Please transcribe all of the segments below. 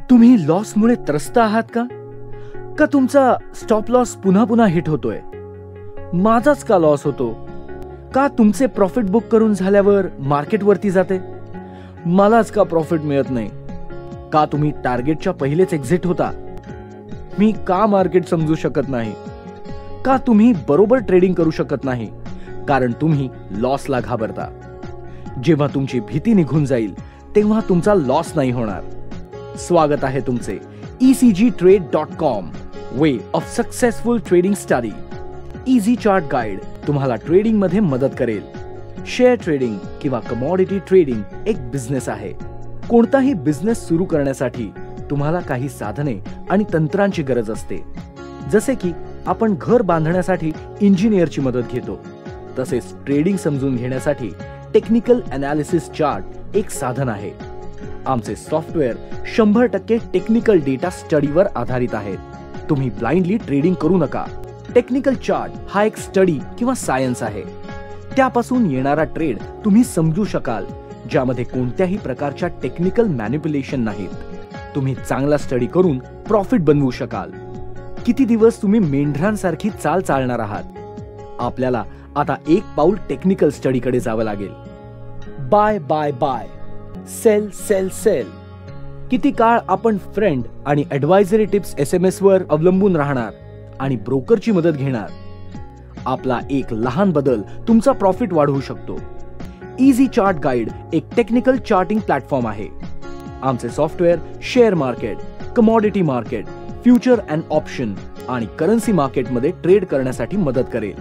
तुम्ही लॉसमुळे त्रस्त आहात का? का तुमचा स्टॉप लॉस पुन्हा पुन्हा हिट होतोय? माझाच का लॉस होतो? का तुमचे प्रॉफिट बुक करून झाल्यावर मार्केट वरती जाते? मलाच का प्रॉफिट मिळत नाही? का तुम्ही टार्गेटच्या पहिलेच एक्झिट होता? मी का मार्केट समजू शकत नाही? का तुम्ही बरोबर ट्रेडिंग करू शकत नाही? कारण तुम्ही लॉसला घाबरता. जेव्हा तुमची भीती निघून जाईल तेव्हा तुमचा लॉस नाही होणार. स्वागत आहे तुमचे ECGTrade.com way of successful trading study. Easy chart guide तुम्हाला ट्रेडिंग मध्ये मदत करेल. शेअर ट्रेडिंग किंवा कमॉडिटी ट्रेडिंग एक बिझनेस आहे. कोणताही बिझनेस सुरू करण्यासाठी तुम्हाला काही साधने आणि तंत्रांची गरज असते. जसे की आपण घर बांधण्यासाठी इंजिनियरची मदत घेतो, तसेच ट्रेडिंग समजून घेण्यासाठी टेक्निकल अनालिसिस चार्ट एक साधन आहे. आमचे सॉफ्टवेअर 100% टेक्निकल डेटा स्टडीवर आधारित आहेत. तुम्ही ब्लाइंडली ट्रेडिंग करू नका. टेक्निकल चार्ट हा एक स्टडी किंवा सायन्स आहे. त्यापासून येणारा ट्रेड तुम्ही समजू शकाल, ज्यामध्ये कोणत्याही प्रकारच्या टेक्निकल मॅनिप्युलेशन नाहीत. तुम्ही चांगला स्टडी करून प्रॉफिट बनवू शकाल. किती दिवस तुम्ही मेंढरांसारखी चाल चालणार आहात? आपल्याला आता एक पाऊल टेक्निकल स्टडीकडे जावं लागेल. Buy buy buy, sell sell sell. किती काळ आपण फ्रेंड आणि ॲडवायझरी टिप्स SMS वर अवलंबून राहणार आणि ब्रोकरची मदत घेणार? आपला एक लहान बदल तुमचा प्रॉफिट वाढवू शकतो. इझी चार्ट गाइड एक टेक्निकल चार्टिंग प्लॅटफॉर्म आहे. आमचे software share market, commodity market, future and option आणि करन्सी मार्केटमध्ये ट्रेड करण्यासाठी मदत करेल,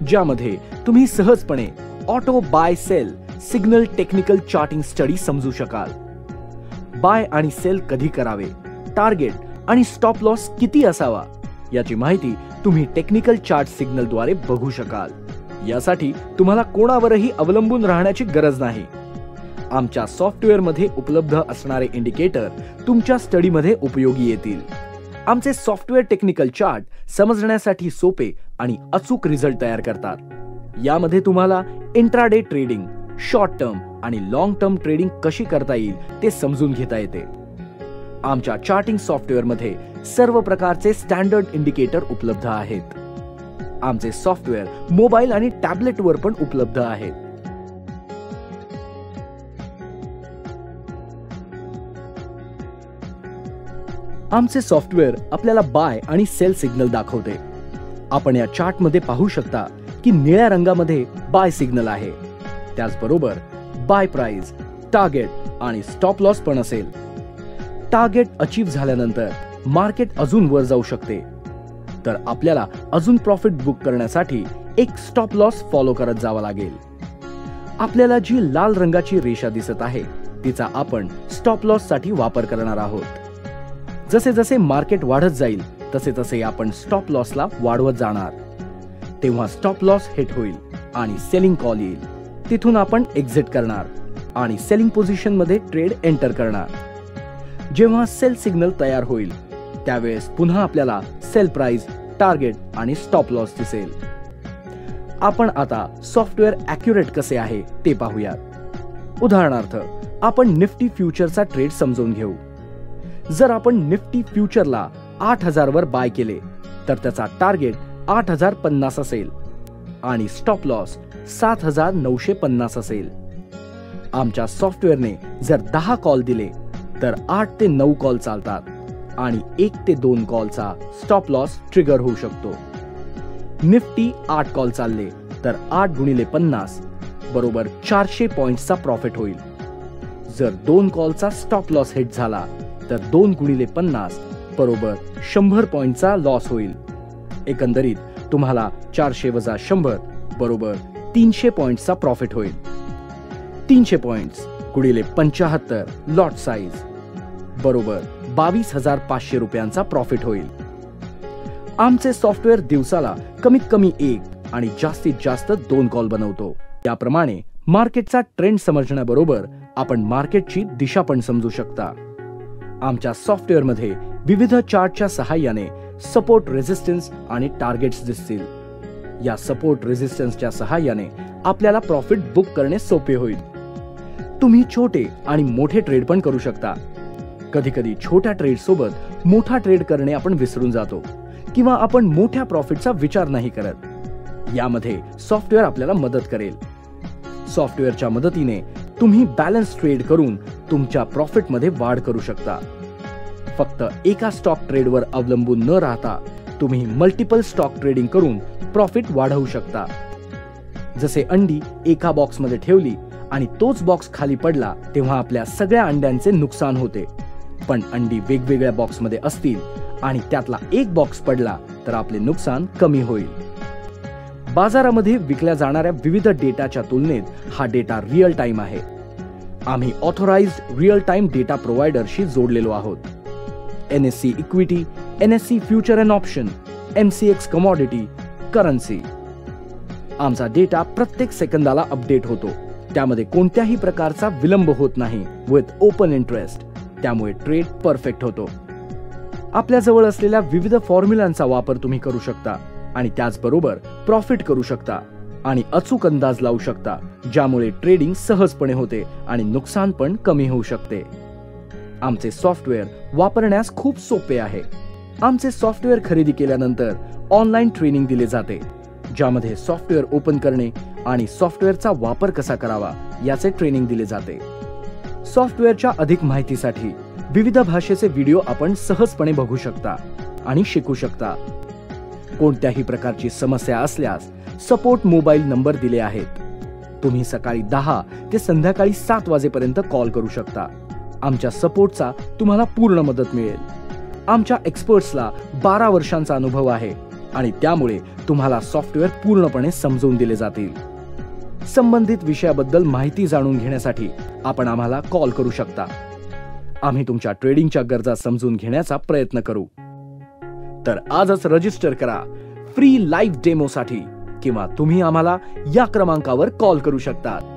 ज्यामध्ये तुम्ही सहजपणे auto buy sell signal technical charting study समजू शकाल. बाय आणि सेल कधी करावे, टार्गेट आणि स्टॉप लॉस किती असावा याची माहिती तुम्ही टेक्निकल चार्ट सिग्नल द्वारे बघू शकाल. यासाठी तुम्हाला कोणावरही अवलंबून राहण्याची गरज नाही. आमच्या सॉफ्टवेअरमध्ये उपलब्ध असणारे इंडिकेटर तुमच्या स्टडीमध्ये उपयोगी येतील. आमचे सॉफ्टवेअर टेक्निकल चार्ट समजण्यासाठी सोपे आणि अचूक रिझल्ट तयार करतात. यामध्ये तुम्हाला इंट्राडे ट्रेडिंग, शॉर्ट टर्म आणि लॉंग टर्म ट्रेडिंग कशी करता येईल ते समजून घेता येते. आमच्या चार्टिंग सॉफ्टवेअरमध्ये सर्व प्रकारचे स्टँडर्ड इंडिकेटर उपलब्ध आहेत. आमचे सॉफ्टवेअर मोबाईल आणि टॅबलेटवर पण उपलब्ध आहेत. आमचे सॉफ्टवेअर आपल्याला बाय आणि सेल सिग्नल दाखवते. आपण या चार्ट मध्ये पाहू शकता की निळ्या रंगामध्ये बाय सिग्नल आहे. त्याचबरोबर बाय प्राइस, टार्गेट आणि स्टॉप लॉस पण असेल. टार्गेट अचीव झाल्यानंतर मार्केट अजून वर जाऊ शकते, तर आपल्याला अजून प्रॉफिट बुक करण्यासाठी एक स्टॉप लॉस फॉलो करत जावा लागेल. आपल्याला जी लाल रंगाची रेषा दिसत आहे तिचा आपण स्टॉप लॉस साठी वापर करणार आहोत. जसे जसे मार्केट वाढत जाईल तसे तसे आपण स्टॉप लॉसला वाढवत जाणार. तेव्हा स्टॉप लॉस हिट होईल आणि सेलिंग कॉल येईल. तिथून आपण एक्झिट करणार आणि सेलिंग पोझिशन मध्ये ट्रेड एंटर करणार. जेव्हा सेल सिग्नल तयार होईल त्यावेळेस पुन्हा आपल्याला सेल प्राइस, टार्गेट आणि स्टॉप लॉस दिसेल. आपण आता सॉफ्टवेअर ॲक्युरेट कसे आहे ते पाहूयात. उदाहरणार्थ आपण निफ्टी फ्युचरचा ट्रेड समजून घेऊ. जर आपण निफ्टी फ्युचरला 8000 वर बाय केले तर त्याचा टार्गेट 8050 असेल आणि स्टॉप लॉस 7950 असेल. आमच्या सॉफ्टवेअरने जर 10 कॉल दिले तर 8 ते 9 कॉल चालतात आणि 1 ते 2 कॉलचा स्टॉप लॉस ट्रिगर होऊ शकतो. निफ्टी 8 कॉल चालले तर 8 गुणिले 50 बरोबर 400 पॉइंट्सचा प्रॉफिट होईल. जर 2 कॉलचा स्टॉप लॉस हिट झाला तर 2 गुणिले 50 बरोबर 100 पॉइंटचा लॉस होईल. एकंदरीत तुम्हाला 400 वजा 100 बरोबर 300 पॉइंटचा प्रॉफिट होईल. 300 पॉइंट्स गुणिले 75 लॉट साइज बरोबर 22,500 रुपयांचा प्रॉफिट होईल. आमचे सॉफ्टवेअर दिवसाला कमीत कमी 1 आणि जास्तीत जास्त 2 कॉल बनवतो. याप्रमाणे मार्केटचा ट्रेंड समजण्याबरोबर आपण मार्केटची दिशा पण समजू शकता. आमच्या सॉफ्टवेअरमध्ये विविध चार्टच्या सहाय्याने सपोर्ट, रेझिस्टन्स आणि टार्गेट्स दिसतील. या सपोर्ट रेझिस्टन्सच्या सहाय्याने आपल्याला प्रॉफिट बुक करणे सोपे होईल. तुम्ही छोटे आणि मोठे ट्रेड पण करू शकता. कधी कधी छोट्या ट्रेड सोबत मोठा ट्रेड करणे आपण विसरून जातो किंवा आपण मोठ्या प्रॉफिटचा विचार नाही करत. यामध्ये सॉफ्टवेअर आपल्याला मदत करेल. सॉफ्टवेअरच्या मदतीने तुम्ही बॅलन्स ट्रेड करून तुमच्या प्रॉफिटमध्ये वाढ करू शकता. फक्त एका स्टॉक ट्रेडवर अवलंबून न राहता तुम्ही मल्टिपल स्टॉक ट्रेडिंग करून प्रॉफिट वाढवू शकता. जसे अंडी एका बॉक्समध्ये ठेवली आणि तोच बॉक्स खाली पडला तेव्हा आपल्या सगळ्या अंड्यांचे नुकसान होते. पण अंडी वेगवेगळ्या बॉक्समध्ये असतील आणि त्यातला एक बॉक्स पडला तर आपले नुकसान कमी होईल. बाजारामध्ये विकल्या जाणाऱ्या विविध डेटाच्या तुलनेत हा डेटा रिअल टाइम आहे. आम्ही ऑथोराइज्ड रिअल टाइम डेटा प्रोव्हायडरशी जोडलेलो आहोत. NSE equity, NSE future and option, MCX commodity, currency. आमचा डेटा प्रत्येक सेकंदाला अपडेट होतो. त्यामध्ये कोणत्याही प्रकारचा विलंब होत नाही. विथ ओपन इंटरेस्ट, त्यामुळे ट्रेड परफेक्ट होतो. आपल्या जवळ असलेल्या विविध फॉर्म्युलांचा वापर तुम्ही करू शकता आणि त्याचबरोबर प्रॉफिट करू शकता आणि अचूक अंदाज लावू शकता, ज्यामुळे ट्रेडिंग सहजपणे होते आणि नुकसान पण कमी होऊ शकते. आमचे सॉफ्टवेअर वापरण्यास खूप सोपे आहे. आमचे सॉफ्टवेअर खरेदी केल्यानंतर ऑनलाईन ट्रेनिंग दिले जाते, ज्यामध्ये सॉफ्टवेअर ओपन करणे आणि सॉफ्टवेअरचा वापर कसा करावा याचे ट्रेनिंग दिले जाते. सॉफ्टवेअरच्या अधिक माहितीसाठी विविध भाषेचे व्हिडिओ आपण सहजपणे बघू शकता आणि शिकू शकता. कोणत्याही प्रकारची समस्या असल्यास सपोर्ट मोबाईल नंबर दिले आहेत. तुम्ही सकाळी 10 ते संध्याकाळी 7 वाजेपर्यंत कॉल करू शकता. आमच्या सपोर्टचा तुम्हाला पूर्ण मदत मिळेल. आमच्या एक्सपर्ट्सला 12 वर्षांचा अनुभव आहे आणि त्यामुळे तुम्हाला सॉफ्टवेअर पूर्णपणे समजून दिले जातील. संबंधित विषयाबद्दल माहिती जाणून घेण्यासाठी आपण आम्हाला कॉल करू शकता. आम्ही तुमच्या ट्रेडिंगच्या गरजा समजून घेण्याचा प्रयत्न करू. तर आजच रजिस्टर करा फ्री लाईव्ह डेमोसाठी किंवा तुम्ही आम्हाला या क्रमांकावर कॉल करू शकता.